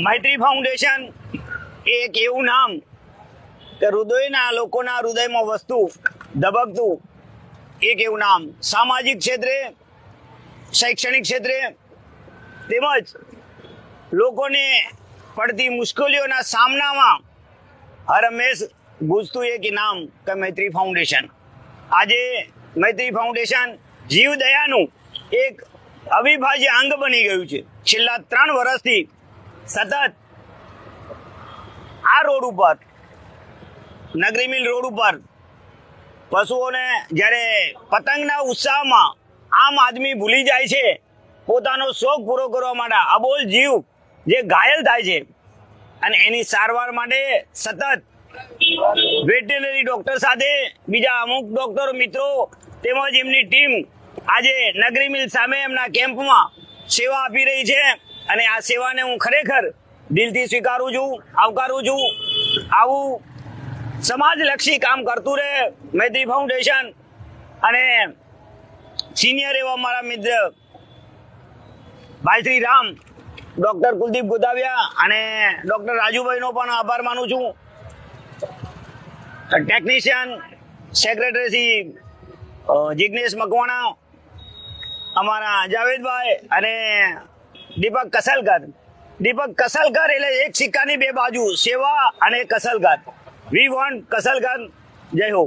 મૈત્રી foundation એ એક એવું નામ કે હૃદયના લોકોના હૃદયમાં વસ્તુ ધબકતું એક એવું નામ, સામાજિક ક્ષેત્રે, શૈક્ષણિક ક્ષેત્રે તેમજ લોકોને પડતી મુશ્કેલીઓના સામનામાં હર હંમેશ ગુંજતું એક નામ કે મૈત્રી ફાઉન્ડેશન. આજે મૈત્રી ફાઉન્ડેશન જીવદયાનું એક અવિભાજ્ય અંગ બની ગયું છે. છેલ્લા 3 વર્ષથી સતત આ રોડ ઉપર, નગરી મિલ રોડ ઉપર પશુઓને જ્યારે પતંગના ઉત્સાહમાં આમ આદમી ભૂલી જાય છે, પોતાનો શોખ પૂરો કરવા માટે અબોલ જીવ જે ઘાયલ થાય છે અને એની સારવાર માટે સતત વેટરનરી ડોક્ટર સાથે બીજા અમુક ડોક્ટરો મિત્રો તેમજ એમની ટીમ આજે નગરી મિલ સામે એમના કેમ્પમાં સેવા આપી રહી છે અને આ સેવાને હું ખરેખર દિલથી સ્વીકારું છું, આવકારું છું. આવું સમાજલક્ષી કામ કરતું રહે મૈત્રી ફાઉન્ડેશન. અને સિનિયર એવા મારા મિત્ર ભાઈ શ્રી રામ, ડોક્ટર કુલદીપ ગોદાવિયા અને ડોક્ટર રાજુભાઈનો પણ આભાર માનું છું. ટેકનિશિયન સેક્રેટરી શ્રી જિગ્નેશ મકવાણા, અમારા જાવેદભાઈ અને દીપક કસલકર એટલે એક સિક્કાની બે બાજુ, સેવા અને કસલકર. We want કસલકર. જય હો.